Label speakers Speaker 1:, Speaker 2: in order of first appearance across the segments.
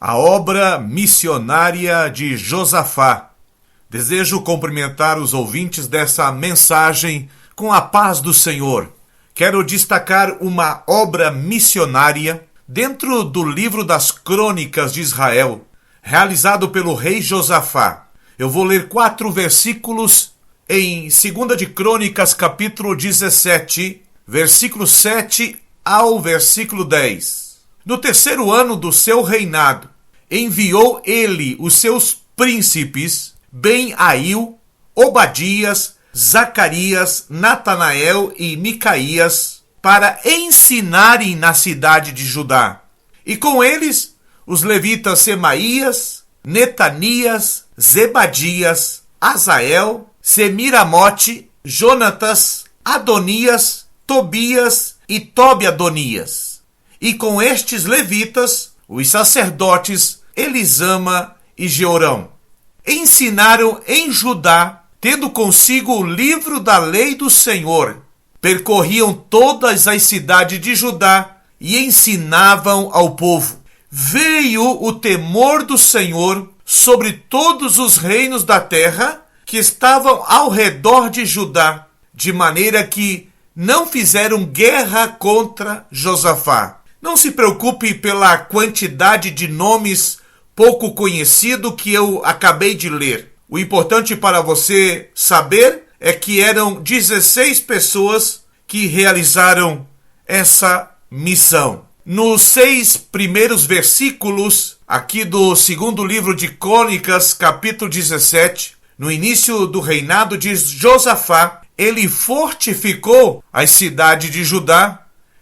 Speaker 1: a obra missionária de Josafá. Desejo cumprimentar os ouvintes dessa mensagem com a paz do Senhor. Quero destacar uma obra missionária dentro do livro das Crônicas de Israel, realizado pelo rei Josafá. Eu vou ler 4 versículos em 2 de Crônicas, capítulo 17, versículo 7 ao versículo 10. No 3º ano do seu reinado, enviou ele os seus príncipes, Ben-Ail, Obadias, Zacarias, Natanael e Micaías, para ensinarem na cidade de Judá. E com eles, os levitas Semaías, Netanias, Zebadias, Azael, Semiramote, Jonatas, Adonias, Tobias e Tobi-Adonias. E com estes levitas, os sacerdotes Elisama e Jeorão, ensinaram em Judá, tendo consigo o livro da lei do Senhor. Percorriam todas as cidades de Judá e ensinavam ao povo. Veio o temor do Senhor sobre todos os reinos da terra que estavam ao redor de Judá, de maneira que não fizeram guerra contra Josafá. Não se preocupe pela quantidade de nomes pouco conhecidos que eu acabei de ler. O importante para você saber é que eram 16 pessoas que realizaram essa missão. Nos 6 primeiros versículos aqui do 2º livro de Crônicas, capítulo 17, no início do reinado de Josafá, ele fortificou a cidade de Judá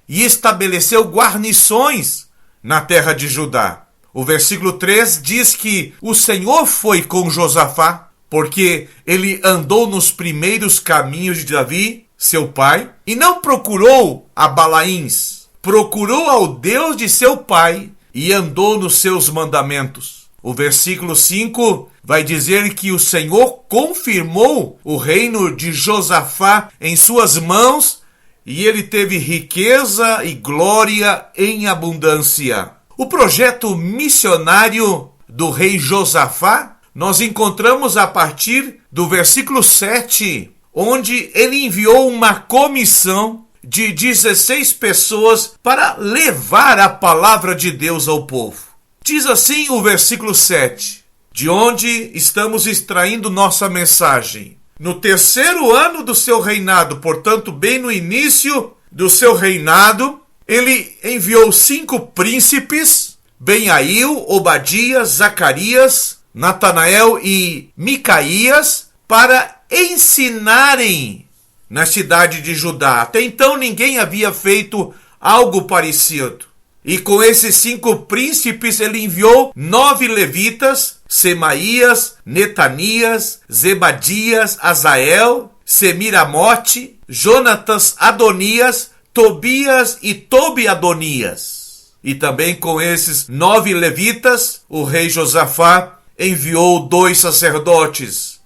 Speaker 1: e estabeleceu guarnições na terra de Judá. O versículo 3 diz que o Senhor foi com Josafá, porque ele andou nos primeiros caminhos de Davi, seu pai, e não procurou a Balaíns, procurou ao Deus de seu pai e andou nos seus mandamentos. O versículo 5 vai dizer que o Senhor confirmou o reino de Josafá em suas mãos e ele teve riqueza e glória em abundância. O projeto missionário do rei Josafá nós encontramos a partir do versículo 7, onde ele enviou uma comissão de 16 pessoas para levar a palavra de Deus ao povo. Diz assim o versículo 7, de onde estamos extraindo nossa mensagem. No 3º ano do seu reinado, portanto, bem no início do seu reinado, ele enviou 5 príncipes, Ben-Ail, Obadias, Zacarias, Natanael e Micaías, para ensinarem na cidade de Judá. Até então ninguém havia feito algo parecido. E com esses 5 príncipes ele enviou 9 levitas, Semaías, Netanias, Zebadias, Azael, Semiramote, Jonatas, Adonias, Tobias e Tobi-Adonias. E também com esses 9 levitas, o rei Josafá enviou 2 sacerdotes,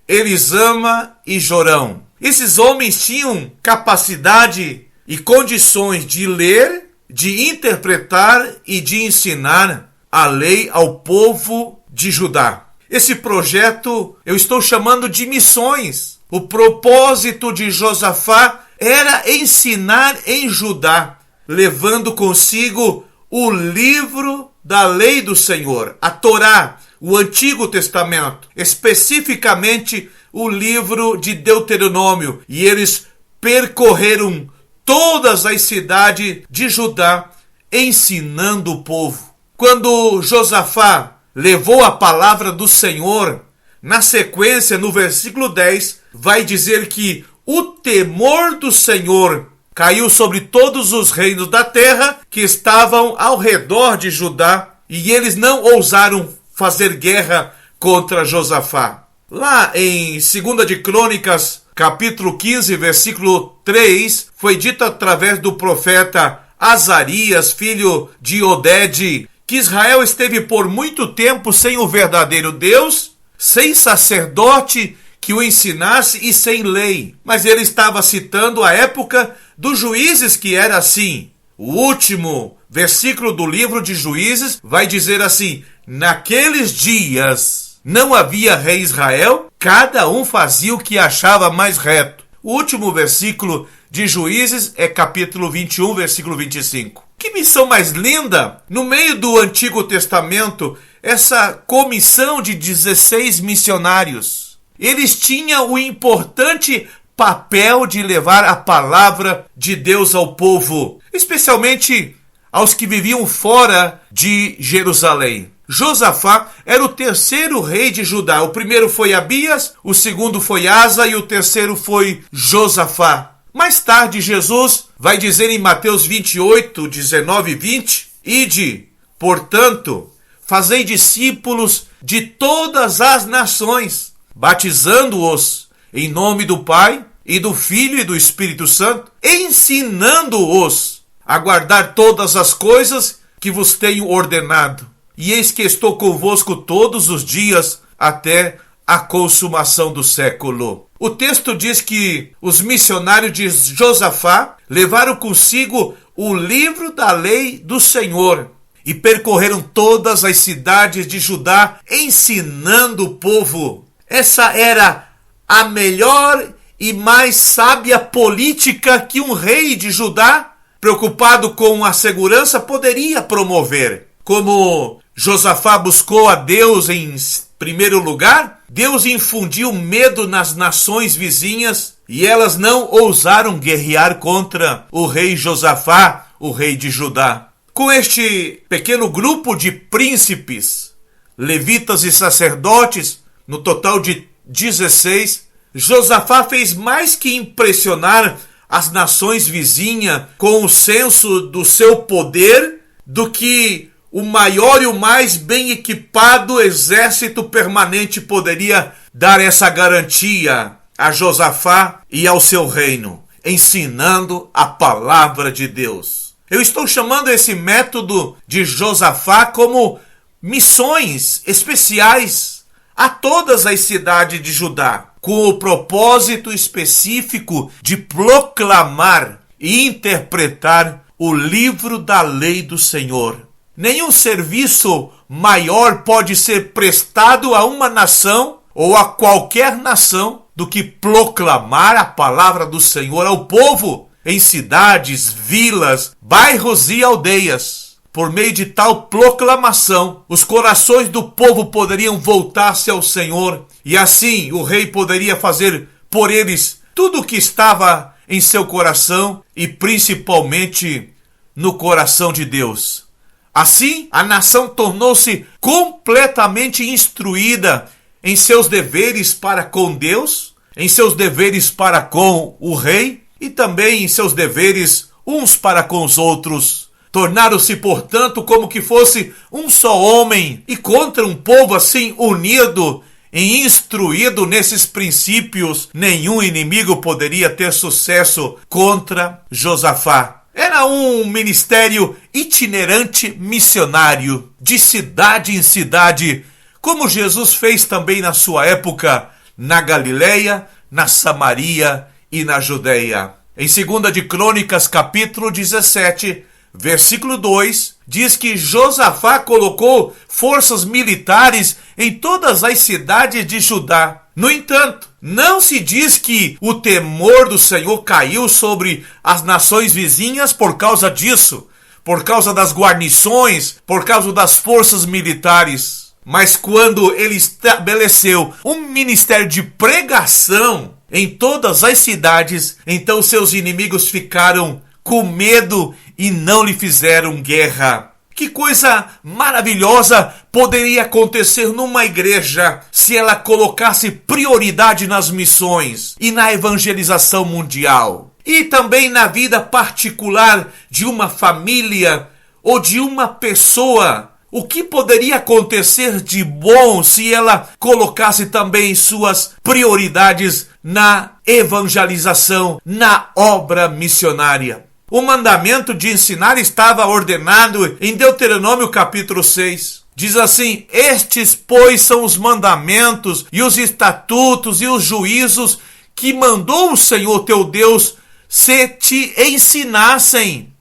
Speaker 1: Elisama e Jorão. Esses homens tinham capacidade e condições de ler, de interpretar e de ensinar a lei ao povo de Judá. Esse projeto eu estou chamando de missões. O propósito de Josafá era ensinar em Judá, levando consigo o livro da lei do Senhor, a Torá, o Antigo Testamento, especificamente o livro de Deuteronômio. E eles percorreram todas as cidades de Judá, ensinando o povo. Quando Josafá levou a palavra do Senhor, na sequência, no versículo 10, vai dizer que o temor do Senhor caiu sobre todos os reinos da terra que estavam ao redor de Judá, e eles não ousaram fazer guerra contra Josafá. Lá em 2 de Crônicas, capítulo 15, versículo 3, foi dito através do profeta Azarias, filho de Oded, que Israel esteve por muito tempo sem o verdadeiro Deus, sem sacerdote que o ensinasse e sem lei. Mas ele estava citando a época dos juízes, que era assim. O último versículo do livro de Juízes vai dizer assim: naqueles dias não havia rei em Israel, cada um fazia o que achava mais reto. O último versículo de Juízes é capítulo 21, versículo 25. Que missão mais linda! No meio do Antigo Testamento, essa comissão de 16 missionários. Eles tinham o importante papel de levar a palavra de Deus ao povo, especialmente aos que viviam fora de Jerusalém. Josafá era o terceiro rei de Judá. O primeiro foi Abias, o segundo foi Asa e o terceiro foi Josafá. Mais tarde, Jesus vai dizer em Mateus 28, 19 e 20: Ide, portanto, fazei discípulos de todas as nações, batizando-os em nome do Pai e do Filho e do Espírito Santo, ensinando-os a guardar todas as coisas que vos tenho ordenado. E eis que estou convosco todos os dias até a consumação do século. O texto diz que os missionários de Josafá levaram consigo o livro da lei do Senhor e percorreram todas as cidades de Judá, ensinando o povo. Essa era a melhor e mais sábia política que um rei de Judá, preocupado com a segurança, poderia promover. Como Josafá buscou a Deus em primeiro lugar, Deus infundiu medo nas nações vizinhas e elas não ousaram guerrear contra o rei Josafá, o rei de Judá. Com este pequeno grupo de príncipes, levitas e sacerdotes, no total de 16, Josafá fez mais que impressionar as nações vizinhas com o senso do seu poder do que o maior e o mais bem equipado exército permanente poderia dar essa garantia a Josafá e ao seu reino, ensinando a palavra de Deus. Eu estou chamando esse método de Josafá como missões especiais a todas as cidades de Judá, com o propósito específico de proclamar e interpretar o livro da lei do Senhor. Nenhum serviço maior pode ser prestado a uma nação ou a qualquer nação do que proclamar a palavra do Senhor ao povo em cidades, vilas, bairros e aldeias. Por meio de tal proclamação, os corações do povo poderiam voltar-se ao Senhor e assim o rei poderia fazer por eles tudo o que estava em seu coração e principalmente no coração de Deus. Assim, a nação tornou-se completamente instruída em seus deveres para com Deus, em seus deveres para com o rei e também em seus deveres uns para com os outros. Tornaram-se, portanto, como que fosse um só homem e contra um povo assim unido e instruído nesses princípios, nenhum inimigo poderia ter sucesso contra Josafá. Era um ministério itinerante missionário, de cidade em cidade, como Jesus fez também na sua época, na Galileia, na Samaria e na Judeia. Em 2 de Crônicas, capítulo 17, versículo 2, diz que Josafá colocou forças militares em todas as cidades de Judá. No entanto, não se diz que o temor do Senhor caiu sobre as nações vizinhas por causa disso, por causa das guarnições, por causa das forças militares. Mas quando ele estabeleceu um ministério de pregação em todas as cidades, então seus inimigos ficaram com medo e não lhe fizeram guerra. Que coisa maravilhosa poderia acontecer numa igreja se ela colocasse prioridade nas missões e na evangelização mundial. E também na vida particular de uma família ou de uma pessoa. O que poderia acontecer de bom se ela colocasse também suas prioridades na evangelização, na obra missionária? O mandamento de ensinar estava ordenado em Deuteronômio capítulo 6. Diz assim: estes, pois, são os mandamentos e os estatutos e os juízos que mandou o Senhor teu Deus se te ensinassem,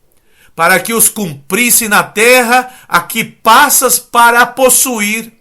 Speaker 1: para que os cumprisse na terra a que passas para possuir,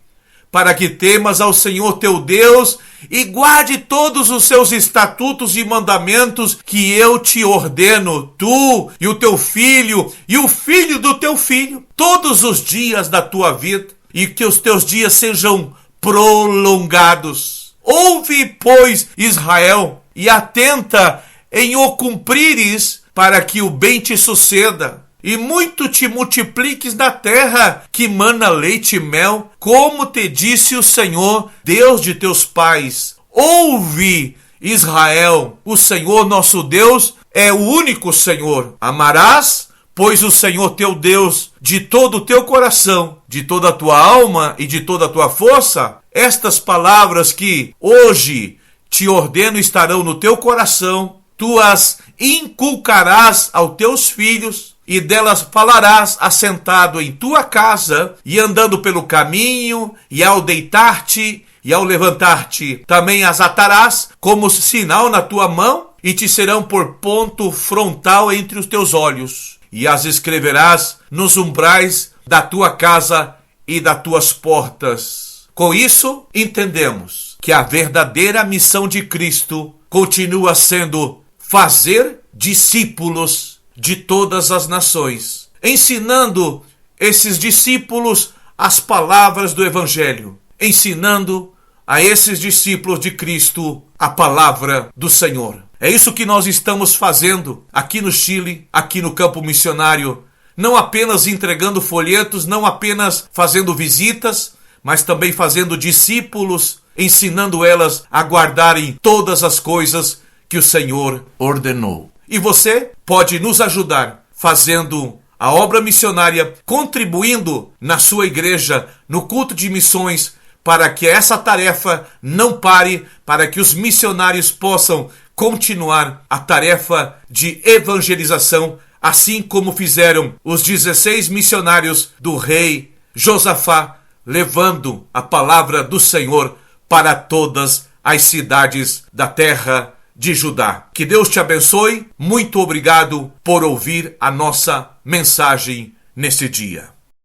Speaker 1: para que temas ao Senhor teu Deus e guarde todos os seus estatutos e mandamentos que eu te ordeno, tu e o teu filho e o filho do teu filho, todos os dias da tua vida, e que os teus dias sejam prolongados. Ouve, pois, Israel, e atenta em o cumprires, para que o bem te suceda, e muito te multipliques na terra, que mana leite e mel, como te disse o Senhor, Deus de teus pais. Ouve, Israel, o Senhor nosso Deus é o único Senhor. Amarás, pois, o Senhor teu Deus de todo o teu coração, de toda a tua alma e de toda a tua força. Estas palavras que hoje te ordeno estarão no teu coração, tu as inculcarás aos teus filhos, e delas falarás assentado em tua casa, e andando pelo caminho, e ao deitar-te, e ao levantar-te. Também as atarás como sinal na tua mão, e te serão por ponto frontal entre os teus olhos. E as escreverás nos umbrais da tua casa e das tuas portas. Com isso, entendemos que a verdadeira missão de Cristo continua sendo fazer discípulos de todas as nações, ensinando esses discípulos as palavras do Evangelho, ensinando a esses discípulos de Cristo a palavra do Senhor. É isso que nós estamos fazendo aqui no Chile, aqui no campo missionário, não apenas entregando folhetos, não apenas fazendo visitas, mas também fazendo discípulos, ensinando elas a guardarem todas as coisas que o Senhor ordenou. E você pode nos ajudar fazendo a obra missionária, contribuindo na sua igreja, no culto de missões, para que essa tarefa não pare, para que os missionários possam continuar a tarefa de evangelização, assim como fizeram os 16 missionários do rei Josafá, levando a palavra do Senhor para todas as cidades da terra de Judá. Que Deus te abençoe. Muito obrigado por ouvir a nossa mensagem nesse dia.